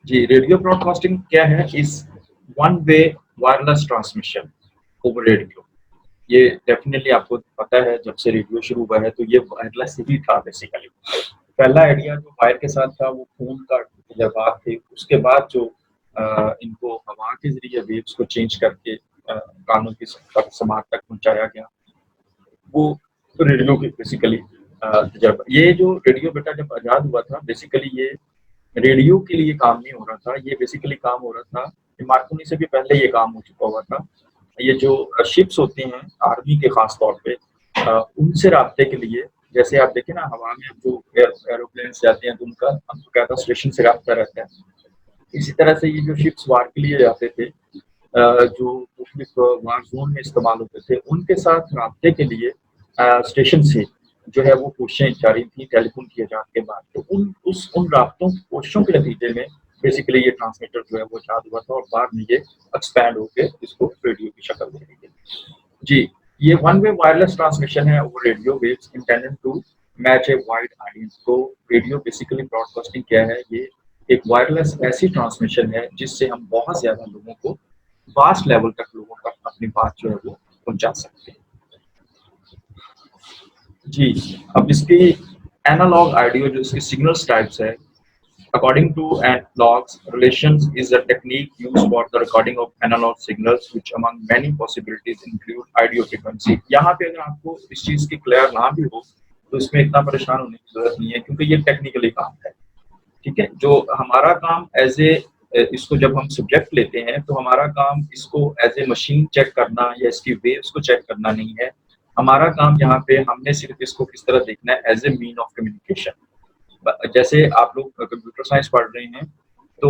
जी, radio broadcasting क्या है? Is one way wireless transmission over radio. ये डेफ़िनेटली आपको पता है जब से रेडियो शुरू हुआ है तो ये वायरलेस ही था बेसिकली। पहला आइडिया जो वायर के साथ था वो फ़ोन का तजर्बात थे, उसके बाद जो इनको हवा के ज़रिए वेव्स को चेंज करके कानों की समात तक पहुँचाया गया, वो रेडियो की बेसिकली तजर्बा। ये जो रेडियो बेटा जब आज़ाद हुआ था बेसिकली ये रेडियो के लिए काम नहीं हो रहा था, ये बेसिकली काम हो रहा था, ये मार्कोनी से भी पहले ये काम हो चुका हुआ था। ये जो शिप्स होती हैं आर्मी के ख़ास तौर पे उनसे राब्ते के लिए जैसे आप देखें ना हवा में जो एरोप्लेन्स जाते हैं तो उनका हम बाकायदा स्टेशन से राब्ता रहता है। इसी तरह से ये जो शिप्स वार के लिए जाते थे जो मुख्तलिफ वार ज़ोन में इस्तेमाल होते थे, उनके साथ राब्ते के लिए स्टेशन से जो है वो कोशिशें जारी थी टेलीफ़ोन की इजाद के बाद। तो उन राब्तों कोशिशों के नतीजे में बेसिकली ये ट्रांसमीटर जो है वो इजाद हुआ था और बाद में ये एक्सपैंड होके इसको रेडियो की शक्ल दे दी गई। जी, ये वन वे वायरलेस ट्रांसमिशन है over radio waves intended to match a wide audience. तो रेडियो बेसिकली ब्रॉडकास्टिंग क्या है? ये एक वायरलेस ऐसी ट्रांसमिशन है जिससे हम बहुत ज़्यादा लोगों को वास्ट लेवल तक लोगों तक अपनी बात जो है वो पहुँचा सकते हैं। जी, अब इसकी एनालॉग ऑडियो जो इसके सिग्नल्स टाइप्स है, according to analogs, relations is a technique used for the recording of analog signals, which among many possibilities include audio frequency। यहाँ पे अगर आपको इस चीज़ की क्लियर ना भी हो, तो इसमें इतना परेशान होने की ज़रूरत नहीं है क्योंकि ये टेक्निकली काम है। ठीक है? जो हमारा काम एज़ ए इसको जब हम सब्जेक्ट लेते हैं, तो हमारा काम इसको एज़ ए मशीन चेक करना या इसकी वेव्स को चेक करना नहीं है। हमारा काम यहाँ पे हमने सिर्फ़ इसको किस तरह देखना है as a mean of communication. जैसे आप लोग कंप्यूटर साइंस पढ़ रहे हैं, तो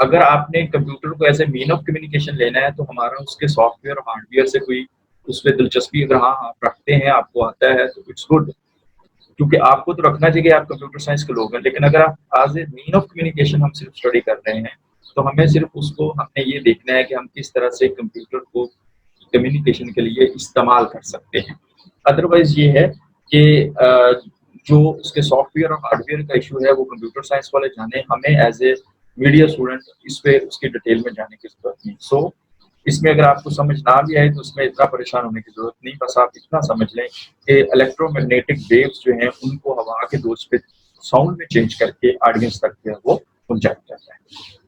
अगर आपने कंप्यूटर को as a mean of communication लेना है, तो हमारा उसके सॉफ्टवेयर और हार्डवेयर से कोई उसमें दिलचस्पी अगर हाँ, आप रखते हैं, आपको आता है, तो इट्स गुड। क्योंकि आपको तो रखना चाहिए, आप कंप्यूटर साइंस के लोग हैं, लेकिन अगर आप as a mean of communication हम सिर्फ स्टडी कर रहे हैं, तो हमें सिर्फ उसको हमने ये देखना है कि हम किस तरह से कंप्यूटर को कम्युनिकेशन के लिए इस्तेमाल कर सकते हैं। अदरवाइज़ ये है कि जो उसके सॉफ्टवेयर और हार्डवेयर का इश्यू है, वो कंप्यूटर साइंस वाले जाने, हमें एज़ ए मीडिया स्टूडेंट इस पे उसकी डिटेल में जाने की ज़रूरत नहीं। सो इसमें अगर आपको समझ ना भी आए, तो उसमें इतना परेशान होने की ज़रूरत नहीं, बस आप इतना समझ लें कि इलेक्ट्रोमैग्नेटिक वेव्स जो हैं, उनको हवा के दोष पे साउंड में चेंज करके ऑडियंस तक जो है वो पहुँचाया जाता है।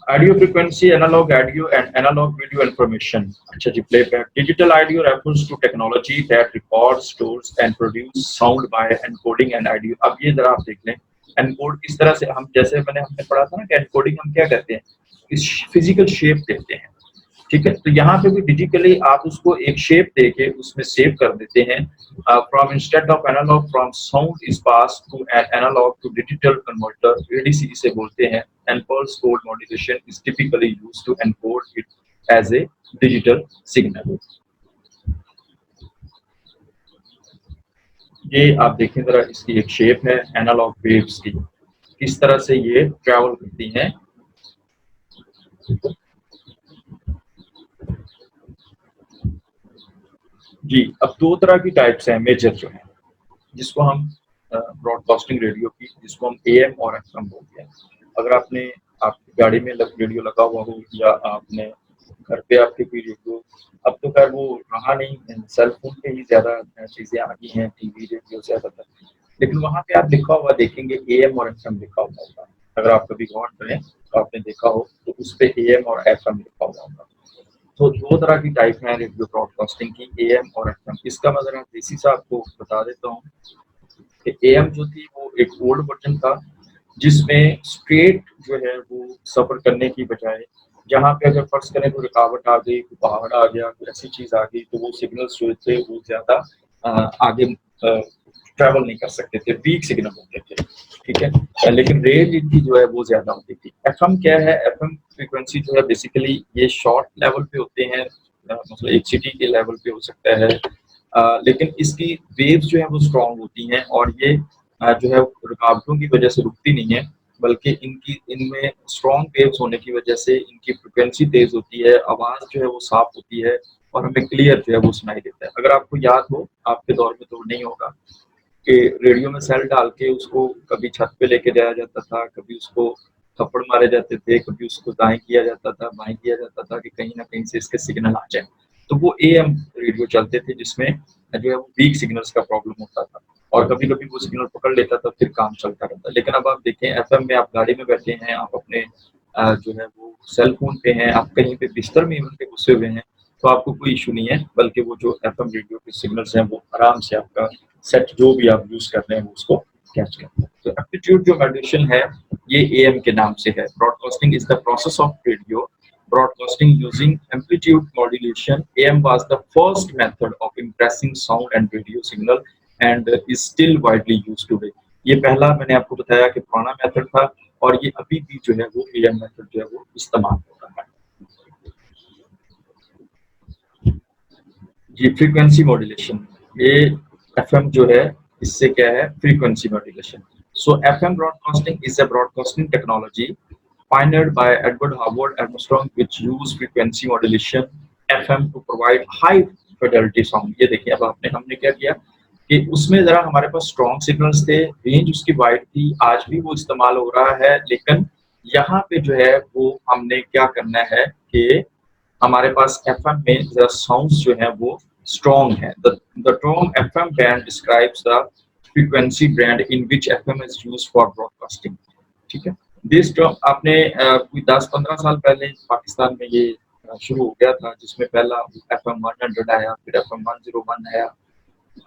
Audio frequency, analog audio and analog video information. अच्छा जी, playback. Digital audio refers to technology that records, stores and produce sound by encoding and audio. अब ये जरा आप देख लें, encode किस तरह से हम जैसे हमने पढ़ा था ना कि encoding हम क्या करते हैं, इस physical shape देते हैं। ठीक है, तो यहाँ पे भी डिजिटली आप उसको एक शेप देके उसमें सेव कर देते हैं। From instead of analogue from sound is pass to analogue to digital converter, ADC इसे बोलते हैं। And pulse code modulation is typically used to encode it as a digital signal. ये आप देखें जरा, इसकी एक शेप है एनालॉग वेव्स की, किस तरह से ये ट्रैवल करती हैं। जी, अब दो तरह की टाइप्स हैं मेजर जो है, जिसको हम ब्रॉडकास्टिंग रेडियो की, जिसको हम एएम और एफएम बोलते हैं। अगर आपने आपकी गाड़ी में रेडियो लगा हुआ हो या आपने घर पे आपके कोई रेडियो, अब तो खैर वो रहा नहीं, सेल फोन पे ही ज़्यादा चीज़ें आ गई हैं, टीवी, रेडियो ज़्यादातर। लेकिन वहाँ पे आप लिखा हुआ देखेंगे एएम और एफएम लिखा हुआ होगा। अगर आप कभी गौर करें तो आपने देखा हो तो उस पे एएम और एफएम लिखा हुआ होगा। तो दो तरह की टाइप है रेडियो ब्रॉडकास्टिंग की, एएम और एफएम। इसका मैं ज़रा बेसिक सा आपको बता देता हूँ कि एएम जो थी वो एक ओल्ड वर्जन था, जिसमें स्ट्रेट जो है वो सफ़र करने की बजाय जहाँ पे अगर फ़र्ज़ करें कोई रुकावट आ गई, कोई पहाड़ आ गया, कोई ऐसी चीज़ आ गई, तो वो सिग्नल्स जो थे वो ज़्यादा आगे ट्रैवल नहीं कर सकते थे, वीक सिग्नल होते थे। ठीक है? लेकिन रेंज इनकी जो है वो ज़्यादा होती थी। एफएम क्या है? एफएम फ्रीक्वेंसी जो है बेसिकली ये शॉर्ट लेवल पे होते हैं, मतलब एक सिटी के लेवल पे हो सकता है, लेकिन इसकी वेव्स जो है वो स्ट्रॉन्ग होती हैं और ये जो है रुकावटों की वजह से रुकती नहीं है, बल्कि इनमें स्ट्रॉन्ग वेव्स होने की वजह से इनकी फ्रीक्वेंसी तेज़ होती है, आवाज़ जो है वो साफ होती है और हमें क्लियर जो है वो सुनाई देता है। अगर आपको याद हो, आपके दौर में तो नहीं होगा कि रेडियो में सेल डाल के उसको कभी छत पे लेके जाया जाता था, कभी उसको थप्पड़ मारे जाते थे, कभी उसको दाएँ किया जाता था, बाएँ किया जाता था कि कहीं न कहीं से इसके सिग्नल आ जाएँ। तो वो एएम रेडियो चलते थे जिसमें जो है वो वीक सिग्नल्स का प्रॉब्लम होता था और कभी-कभी वो सिग्नल पकड़ लेता था, फिर काम चलता रहता। लेकिन अब आप देखें एफएम में आप गाड़ी में बैठे हैं, आप अपने जो है वो सेल फ़ोन पे हैं, आप कहीं पे बिस्तर में इवन के घुसे हुए हैं, तो आपको कोई इश्यू नहीं है, बल्कि वो जो एफएम रेडियो के सिग्नल्स हैं, वो आराम से आपका सेट जो भी आप यूज़ कर रहे हैं, वो उसको कैच करता है। तो एम्पलीट्यूड जो मॉड्यूलेशन है, ये एएम के नाम से है। Broadcasting is the process of radio broadcasting using amplitude modulation. AM was the first method of impressing sound and radio signal and is still widely used today. ये पहला मैंने आपको बताया कि पुराना मेथड था और ये अभी भी जो है वो एएम मेथड जो है वो इस्तेमाल हो रहा है। जी फ्रीक्वेंसी मॉड्यूलेशन, ये एफएम जो है इससे क्या है frequency modulation. So FM broadcasting is a broadcasting technology pioneered by Edward Howard Armstrong, which use frequency modulation FM to provide high fidelity sound। ये देखिए अब हमने क्या किया कि उसमें जरा हमारे पास स्ट्रॉन्ग सिग्नल्स थे, रेंज उसकी वाइड थी, आज भी वो इस्तेमाल हो रहा है, लेकिन यहाँ पे जो है वो हमने क्या करना है कि हमारे पास एफएम में जरा साउंड्स जो है वो स्ट्रॉन्ग है। The term FM band describes the frequency band in which FM is used for broadcasting. ठीक है, दिस टर्म आपने कोई 10-15 साल पहले पाकिस्तान में ये शुरू हो गया था, जिसमें पहला एफएम 100 आया, फिर एफएम 101 आया,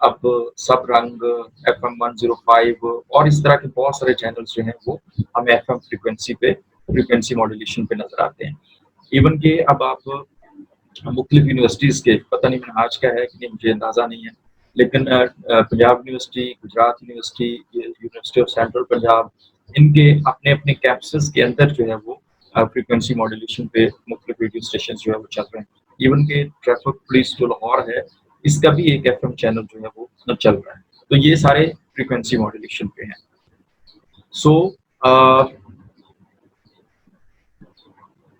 अब सब रंग एफएम 105 और इस तरह के बहुत सारे चैनल्स जो हैं वो हमें एफएम फ्रीक्वेंसी पे फ्रीक्वेंसी मॉड्यूलेशन पे नजर आते हैं। इवन के अब आप मुख्तलिफ यूनिवर्सिटीज़ के, पता नहीं मनहाज क्या है कि नहीं मुझे अंदाज़ा नहीं है, लेकिन Punjab university, Gujarat university, university of central Punjab, इनके अपने अपने कैंपसेस के अंदर जो है वो फ्रीक्वेंसी मॉड्यूलेशन पे मुख्तलिफ रेडियो स्टेशन जो है वो चल रहे हैं। इवन के ट्रैफिक पुलिस जो लाहौर है, इसका भी एक एफएम चैनल जो है वो चल रहा है। तो ये सारे फ्रीक्वेंसी मॉड्यूलेशन पे हैं। सो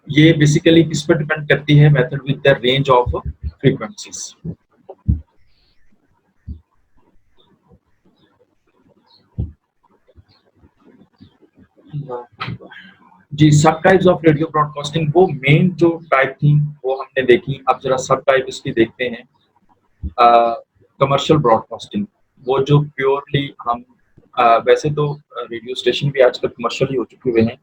ये बेसिकली किस पर डिपेंड करती है method with the range of frequencies. जी सब टाइप्स ऑफ रेडियो ब्रॉडकास्टिंग, वो मेन जो टाइप थी वो हमने देखी। अब जरा सब टाइप इसकी देखते हैं। कमर्शियल ब्रॉडकास्टिंग, वो जो प्योरली हम वैसे तो रेडियो स्टेशन भी आजकल कमर्शियल ही हो चुके हुए हैं।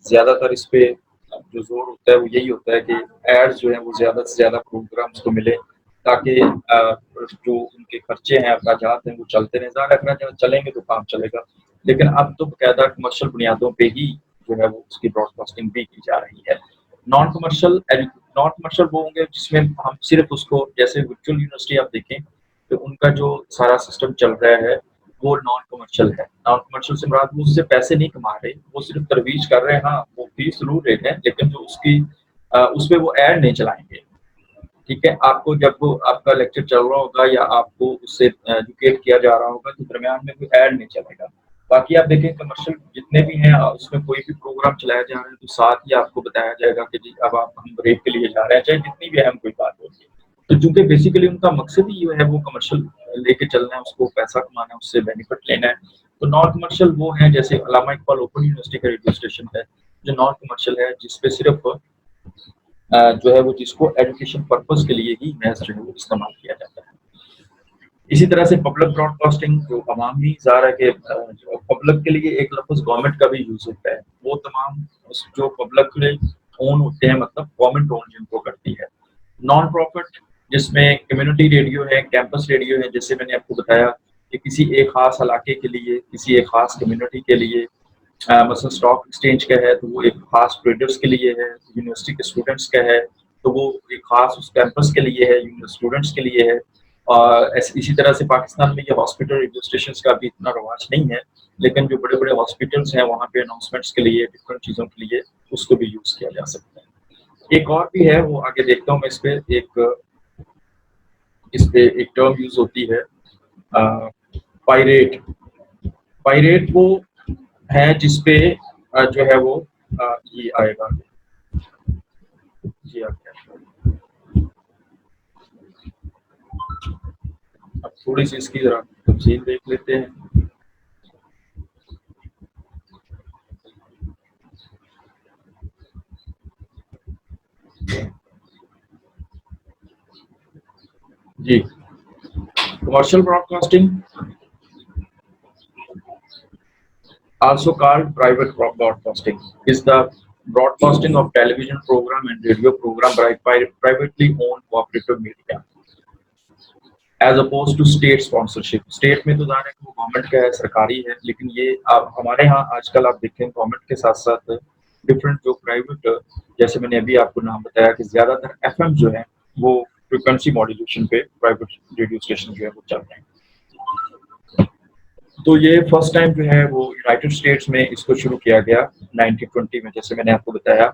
ज़्यादातर इस पे जो जोर होता है वो यही होता है कि एड्स जो है वो ज़्यादा से ज़्यादा प्रोग्राम्स को मिले, ताकि जो उनके खर्चे हैं, अखराजात हैं, वो चलते रहें। ज़्यादा अखराजात चलेंगे तो काम चलेगा, लेकिन अब तो बाकायदा कमर्शियल बुनियादों पे ही जो है वो उसकी ब्रॉडकास्टिंग भी की जा रही है। नॉन कमर्शियल नॉन कमर्शियल वो होंगे जिसमें हम सिर्फ उसको, जैसे वर्चुअल यूनिवर्सिटी आप देखें तो उनका जो सारा सिस्टम चल रहा है वो नॉन कमर्शियल है। नॉन कमर्शियल से मुराद वो उससे पैसे नहीं कमा रहे, वो सिर्फ तरवीज कर रहे हैं। हाँ, वो फीस जरूर ले रहे हैं, लेकिन जो उसकी उसपे वो ऐड नहीं चलाएंगे। ठीक है, आपको जब वो आपका लेक्चर चल रहा होगा या आपको उससे एजुकेट किया जा रहा होगा तो दरमियान में कोई ऐड नहीं चलेगा। बाकी आप देखें कमर्शियल जितने भी हैं उसमें कोई भी प्रोग्राम चलाया जा रहा है तो साथ ही आपको बताया जाएगा कि जी अब आप हम ब्रेक के लिए जा रहे हैं, चाहे जितनी भी अहम कोई बात होगी। तो चूंकि बेसिकली उनका मकसद ही ये है वो कमर्शियल लेके चलना है, उसको पैसा कमाना है, उससे बेनिफिट लेना है। तो नॉन कमर्शियल वो है जैसे अल्लामा इकबाल ओपन यूनिवर्सिटी का रेडियो स्टेशन है जो नॉन कमर्शियल है, जिसपे सिर्फ जो है वो जिसको एजुकेशन पर्पस के लिए ही महज जो है वो इस्तेमाल किया जाता है। इसी तरह से पब्लिक ब्रॉडकास्टिंग जो अवामी ज़ाहिर है कि जो पब्लिक के लिए एक लफ्ज़ गवर्नमेंट का भी यूज़ होता है, वो तमाम जो पब्लिकली ओन होते हैं, मतलब गवर्नमेंट ओन जिनको करती है। नॉन प्रॉफिट जिसमें कम्युनिटी रेडियो है, कैंपस रेडियो है, जैसे मैंने आपको बताया कि किसी एक खास इलाके के लिए, किसी एक खास कम्युनिटी के लिए, मसलन स्टॉक एक्सचेंज का है तो वो एक खास ट्रेडर्स के लिए है, यूनिवर्सिटी के स्टूडेंट्स का है तो वो एक खास उस कैंपस के लिए है, स्टूडेंट्स के लिए है। और इसी तरह से पाकिस्तान में ये हॉस्पिटल रेडियो स्टेशन का भी इतना रवाज नहीं है, लेकिन जो बड़े बड़े हॉस्पिटल्स हैं वहाँ पे अनाउंसमेंट्स के लिए, डिफरेंट चीज़ों के लिए उसको भी यूज़ किया जा सकता है। एक और भी है, वो आगे देखता हूँ मैं। इस पे एक टर्म यूज होती है पायरेट। पायरेट वो है जिसपे जो है वो ये आएगा। जी आप अब थोड़ी सी इसकी जरा तफसील देख लेते हैं। जी, commercial broadcasting also called private broadcasting is the broadcasting of television program and radio program by privately owned cooperative media as opposed to state sponsorship. State में तो जाने कि वो गवर्नमेंट का है, सरकारी है, लेकिन ये आप हमारे यहाँ आजकल आप देखें गवर्नमेंट के साथ साथ डिफरेंट जो प्राइवेट, जैसे मैंने अभी आपको नाम बताया कि ज्यादातर एफएम जो है वो फ्रिक्वेंसी मॉड्यूलेशन पे प्राइवेट रेडियो स्टेशन जो है वो चल रहे हैं। तो ये फर्स्ट टाइम जो है वो यूनाइटेड स्टेट्स में इसको शुरू किया गया 1920 में, जैसे मैंने आपको बताया,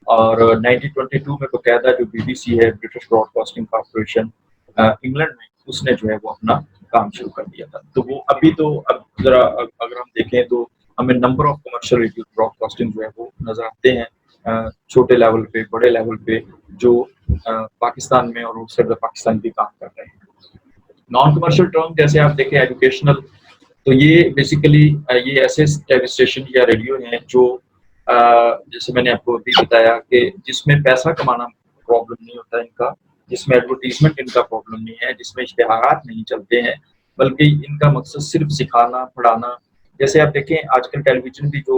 और 1922 में बकायदा जो बीबीसी है, ब्रिटिश ब्रॉडकास्टिंग कॉर्पोरेशन, इंग्लैंड में, उसने जो है वो अपना काम शुरू कर दिया था। तो वो अभी तो अब जरा अगर हम देखें तो हमें number of commercial radio broadcasting जो है वो नजर आते हैं, छोटे लेवल पे, बड़े लेवल पे, जो पाकिस्तान में और आउटसाइड पाकिस्तान भी काम कर रहे हैं। नॉन कमर्शियल टर्म जैसे आप देखें एजुकेशनल, तो ये बेसिकली ये ऐसे स्टेशन या रेडियो हैं जो जैसे मैंने आपको अभी बताया कि जिसमें पैसा कमाना प्रॉब्लम नहीं होता इनका, जिसमें एडवर्टीजमेंट इनका प्रॉब्लम नहीं है, जिसमें इश्तिहारात नहीं चलते हैं, बल्कि इनका मकसद सिर्फ सिखाना, पढ़ाना। जैसे आप देखें आजकल टेलीविजन भी जो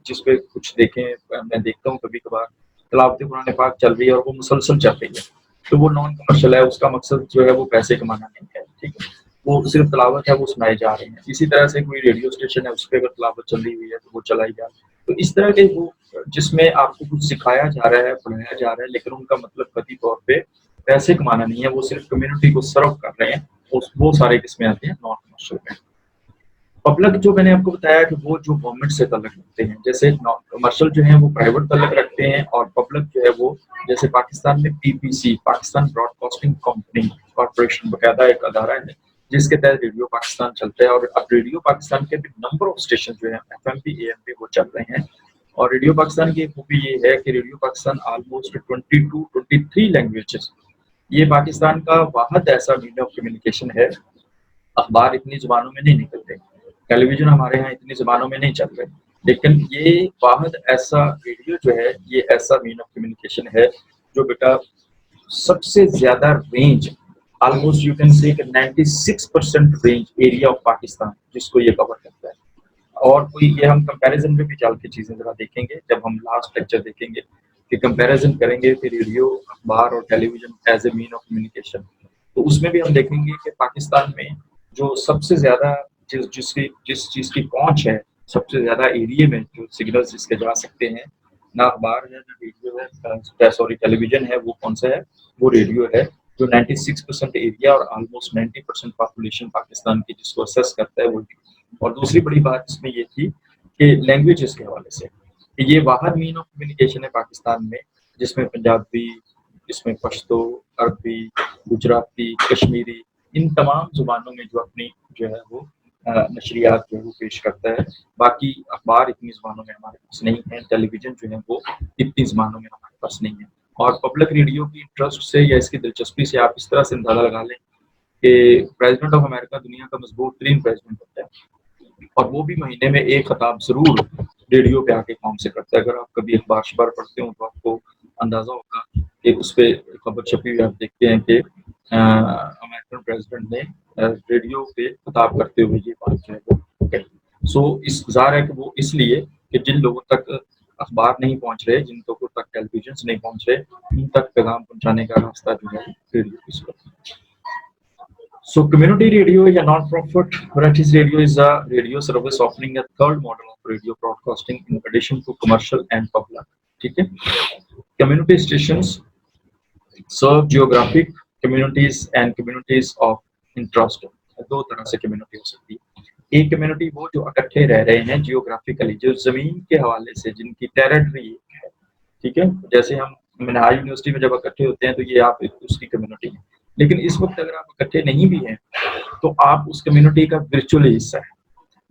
जिसपे कुछ देखें, मैं देखता हूँ कभी कभार तिलावत कुरान पाक चल रही है और वो मुसलसल चल रही है, तो वो नॉन कमर्शियल है, उसका मकसद जो है वो पैसे कमाना नहीं है, ठीक है, वो सिर्फ तिलावत है, वो सुनाई जा रही है। इसी तरह से कोई रेडियो स्टेशन है, उस पर अगर तिलावत चल रही हुई है तो वो चलाई जा रही है। तो इस तरह के वो जिसमें आपको कुछ सिखाया जा रहा है, पढ़ाया जा रहा है, लेकिन उनका मतलब कभी तौर पे पैसे कमाना नहीं है, वो सिर्फ कम्युनिटी को सर्व कर रहे हैं, वो सारे किस्में आते हैं नॉन कमर्शियल में। पब्लिक जो मैंने आपको बताया कि वो जो गवर्नमेंट से तल्लक रखते हैं, जैसे कमर्शियल जो है वो प्राइवेट तल्लक रखते हैं, और पब्लिक जो है वो जैसे पाकिस्तान में PPC, Pakistan broadcasting company corporation, बकायदा एक अदारा है जिसके तहत रेडियो पाकिस्तान चलता है। और अब रेडियो पाकिस्तान के भी नंबर ऑफ स्टेशन जो है एफएमपी एएमपी वो चल रहे हैं। और रेडियो पाकिस्तान की एक खूबी ये है कि रेडियो पाकिस्तान ऑलमोस्ट 23 लैंग्वेजेस, ये पाकिस्तान का वाहद ऐसा मीडिया ऑफ कम्युनिकेशन है। अखबार इतनी जुबानों में नहीं निकलते, टेलीविजन हमारे यहाँ इतनी जुबानों में नहीं चल रहे, लेकिन ये वाहद ऐसा रेडियो जो है, ये ऐसा मीन ऑफ कम्युनिकेशन है जो बेटा सबसे ज्यादा range, almost you can say 96% range area of Pakistan जिसको ये कवर करता है। और कोई ये हम कंपैरिजन में भी चल के चीजें जरा देखेंगे, जब हम लास्ट लेक्चर देखेंगे कि कंपैरिजन करेंगे कि रेडियो, अखबार और television as a mean of communication, तो उसमें भी हम देखेंगे कि पाकिस्तान में जो सबसे ज्यादा जिस चीज की पहुंच है, सबसे ज्यादा एरिया में जो सिग्नल्स जिसके जा सकते हैं, ना अखबार है ना रेडियो है, सॉरी टेलीविजन है, वो कौन सा है, वो रेडियो है, जो 96% एरिया और ऑलमोस्ट 90% पॉपुलेशन पाकिस्तान की जिसको असेस करता है वो। और दूसरी बड़ी बात इसमें ये थी कि लैंग्वेजेस के हवाले से कि ये वाहद मीन ऑफ कम्युनिकेशन है पाकिस्तान में जिसमें पंजाबी, जिसमें पश्तो, अरबी, गुजराती, कश्मीरी, इन तमाम जुबानों में जो अपनी जो है वो नशरियात जो है वो पेश करता है। बाकी अखबार इतनी जुबानों में हमारे पास नहीं है, टेलीविजन जो है वो इतनी जुबानों में हमारे पास नहीं है। और पब्लिक रेडियो की इंटरेस्ट से या इसकी दिलचस्पी से आप इस तरह से अंदाजा लगा लें कि प्रेसिडेंट ऑफ अमेरिका दुनिया का मजबूत तरीन प्रेसिडेंट होता है, और वो भी महीने में एक खिताब जरूर रेडियो पे आके कौन से करता है। अगर आप कभी अखबार शबार पढ़ते हो तो आपको अंदाजा होगा कि उस पर खबर छपी हुई, आप देखते हैं कि अमेरिकन प्रेसिडेंट ने रेडियो पे खिताब करते हुए ये बात जो है वो कही। सो इस ज़ाहिर है कि वो इसलिए कि जिन लोगों तक अखबार नहीं पहुंच रहे, जिन लोगों तक टेलीविजन नहीं पहुंच रहे, उन तक पैगाम पहुंचाने का रास्ता जो है रेडियो इसको। So community radio is a non-profit practice radio is a radio service offering a third model of radio broadcasting in addition to commercial and public. ठीक है, community stations serve geographic communities and communities of interest. दो तरह से community हो सकती है। एक community वो जो इकट्ठे रह रहे हैं जियोग्राफिकली, जो जमीन के हवाले से जिनकी टेरिटरी है, ठीक है, जैसे हम मनाली यूनिवर्सिटी में जब इकट्ठे होते हैं तो ये आप उसकी कम्युनिटी है। लेकिन इस वक्त अगर आप इकट्ठे नहीं भी हैं तो आप उस कम्युनिटी का वर्चुअल हिस्सा है।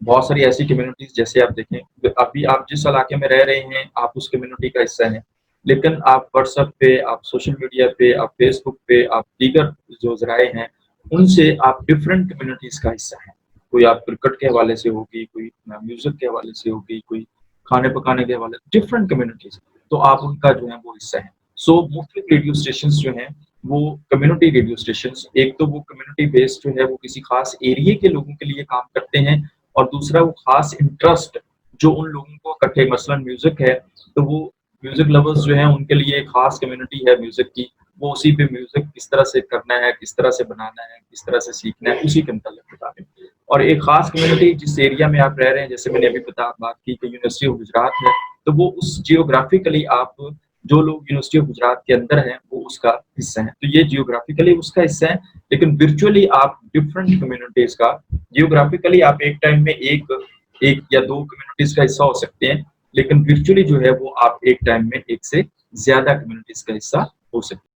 बहुत सारी ऐसी कम्युनिटीज जैसे आप देखें, अभी आप जिस इलाके में रह रहे हैं आप उस कम्युनिटी का हिस्सा हैं, लेकिन आप व्हाट्सएप पे, आप सोशल मीडिया पे, आप फेसबुक पे, आप दीगर जो जराए हैं उनसे आप डिफरेंट कम्युनिटीज का हिस्सा हैं। कोई आप क्रिकेट के हवाले से होगी, कोई म्यूजिक के हवाले से होगी, कोई खाने पकाने के हवाले, डिफरेंट कम्युनिटीज, तो आप उनका जो है वो हिस्सा है। सो मुख्तलिफ रेडियो स्टेशन जो हैं वो कम्युनिटी रेडियो स्टेशंस, एक तो वो कम्युनिटी बेस्ड जो है वो किसी खास एरिया के लोगों के लिए काम करते हैं, और दूसरा वो खास इंटरेस्ट जो उन लोगों को इकट्ठे, मसलन म्यूजिक है तो वो म्यूजिक लवर्स जो हैं उनके लिए एक खास कम्युनिटी है म्यूजिक की, वो उसी पे म्यूजिक किस तरह से करना है, किस तरह से बनाना है, किस तरह से सीखना है, उसी के मुताबिक बता रहे हैं। और एक खास कम्युनिटी जिस एरिया में आप रह रहे हैं, जैसे मैंने अभी बात की कि यूनिवर्सिटी ऑफ गुजरात है, तो वो उस जियोग्राफिकली आप जो लोग यूनिवर्सिटी ऑफ गुजरात के अंदर हैं वो उसका हिस्सा हैं, तो ये जियोग्राफिकली उसका हिस्सा है। लेकिन वर्चुअली आप डिफरेंट कम्युनिटीज का, जियोग्राफिकली आप एक टाइम में एक एक या दो कम्युनिटीज का हिस्सा हो सकते हैं, लेकिन वर्चुअली जो है वो आप एक टाइम में एक से ज्यादा कम्युनिटीज का हिस्सा हो सकते हैं।